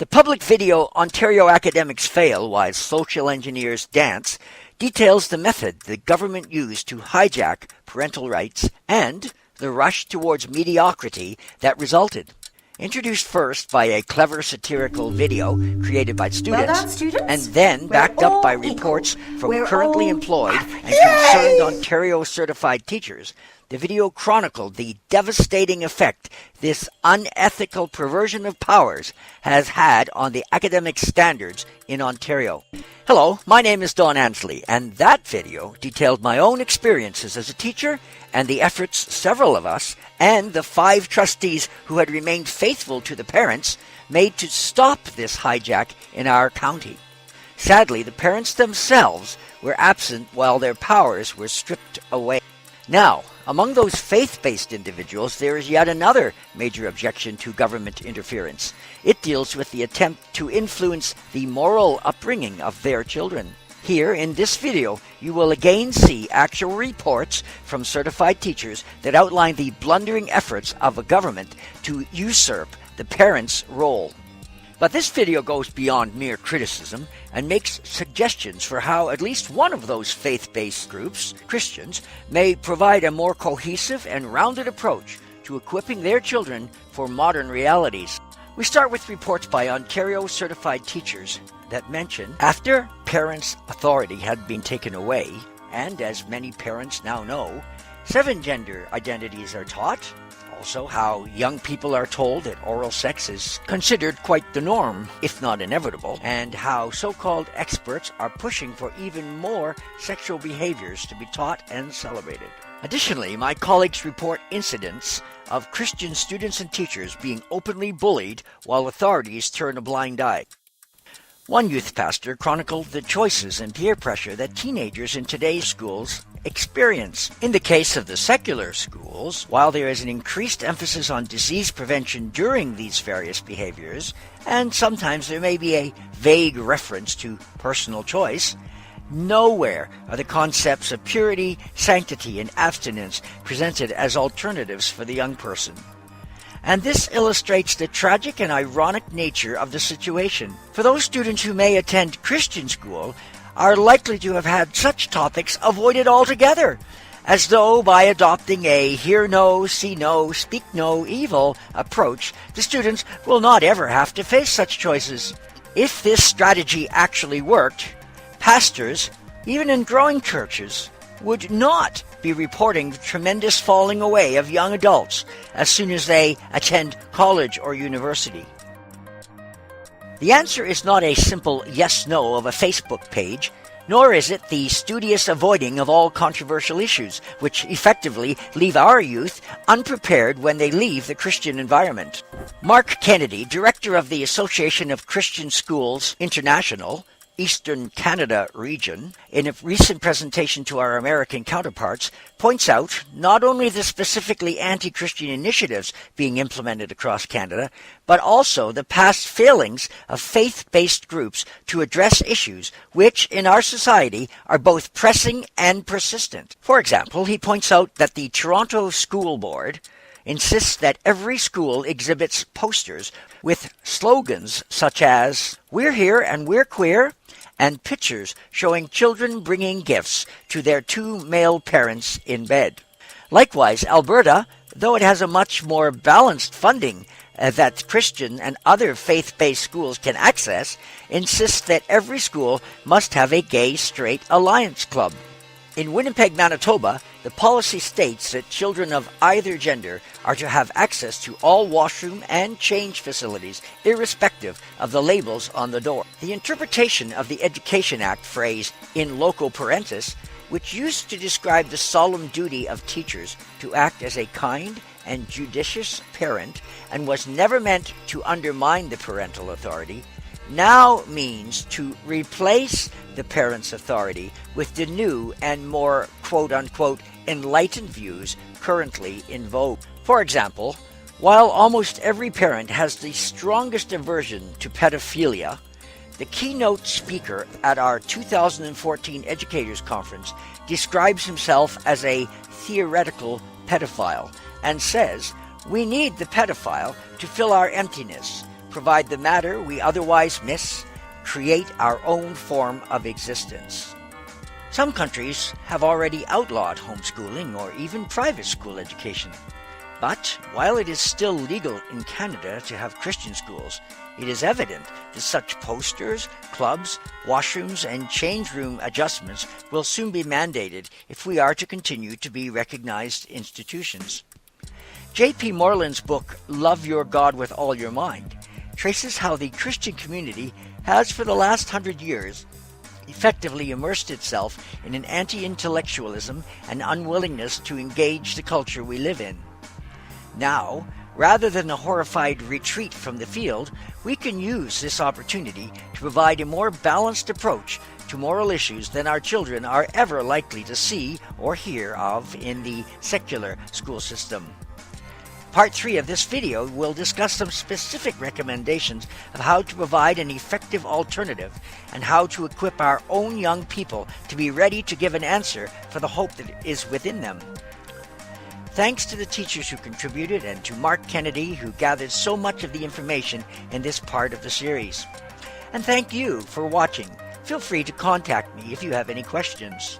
The public video Ontario Academics Fail While Social Engineers Dance details the method the government used to hijack parental rights and the rush towards mediocrity that resulted. Introduced first by a clever satirical video created by students, and then backed up by reports from currently employed and concerned Ontario certified teachers, the video chronicled the devastating effect this unethical perversion of powers has had on the academic standards in Ontario. Hello, my name is Don Ansley, and that video detailed my own experiences as a teacher and the efforts several of us and the 5 trustees who had remained faithful to the parents made to stop this hijack in our county. Sadly, the parents themselves were absent while their powers were stripped away. Now, among those faith-based individuals, there is yet another major objection to government interference. It deals with the attempt to influence the moral upbringing of their children. Here, in this video, you will again see actual reports from certified teachers that outline the blundering efforts of a government to usurp the parents' role. But this video goes beyond mere criticism and makes suggestions for how at least one of those faith-based groups, Christians, may provide a more cohesive and rounded approach to equipping their children for modern realities. We start with reports by Ontario certified teachers that mention after parents' authority had been taken away, and as many parents now know, 7 gender identities are taught. Also, how young people are told that oral sex is considered quite the norm, if not inevitable, and how so-called experts are pushing for even more sexual behaviors to be taught and celebrated. Additionally, my colleagues report incidents of Christian students and teachers being openly bullied while authorities turn a blind eye. One youth pastor chronicled the choices and peer pressure that teenagers in today's schools experience. In the case of the secular schools, while there is an increased emphasis on disease prevention during these various behaviors, and sometimes there may be a vague reference to personal choice, nowhere are the concepts of purity, sanctity, and abstinence presented as alternatives for the young person. And this illustrates the tragic and ironic nature of the situation. For those students who may attend Christian school, are likely to have had such topics avoided altogether, as though by adopting a hear no, see no, speak no evil approach, the students will not ever have to face such choices. If this strategy actually worked, pastors, even in growing churches, would not be reporting the tremendous falling away of young adults as soon as they attend college or university. The answer is not a simple yes-no of a Facebook page, nor is it the studious avoiding of all controversial issues, which effectively leave our youth unprepared when they leave the Christian environment. Mark Kennedy, director of the Association of Christian Schools International, Eastern Canada region, in a recent presentation to our American counterparts, points out not only the specifically anti-Christian initiatives being implemented across Canada, but also the past failings of faith-based groups to address issues which, in our society, are both pressing and persistent. For example, he points out that the Toronto School Board insists that every school exhibits posters with slogans such as, "We're here and we're queer," and pictures showing children bringing gifts to their 2 male parents in bed. Likewise, Alberta, though it has a much more balanced funding that Christian and other faith-based schools can access, insists that every school must have a gay-straight alliance club. In Winnipeg, Manitoba, the policy states that children of either gender are to have access to all washroom and change facilities, irrespective of the labels on the door. The interpretation of the Education Act phrase, "in loco parentis," which used to describe the solemn duty of teachers to act as a kind and judicious parent and was never meant to undermine the parental authority, now means to replace the parent's authority with the new and more quote-unquote enlightened views currently in vogue. For example, while almost every parent has the strongest aversion to pedophilia, the keynote speaker at our 2014 Educators Conference describes himself as a theoretical pedophile and says, "We need the pedophile to fill our emptiness. provide the matter we otherwise miss, create our own form of existence. Some countries have already outlawed homeschooling or even private school education. But while it is still legal in Canada to have Christian schools, it is evident that such posters, clubs, washrooms, and change room adjustments will soon be mandated if we are to continue to be recognized institutions. J.P. Moreland's book, Love Your God with All Your Mind, traces how the Christian community has for the last 100 years effectively immersed itself in an anti-intellectualism and unwillingness to engage the culture we live in. Now, rather than a horrified retreat from the field, we can use this opportunity to provide a more balanced approach to moral issues than our children are ever likely to see or hear of in the secular school system. Part 3 of this video will discuss some specific recommendations of how to provide an effective alternative and how to equip our own young people to be ready to give an answer for the hope that is within them. Thanks to the teachers who contributed and to Mark Kennedy who gathered so much of the information in this part of the series. And thank you for watching. Feel free to contact me if you have any questions.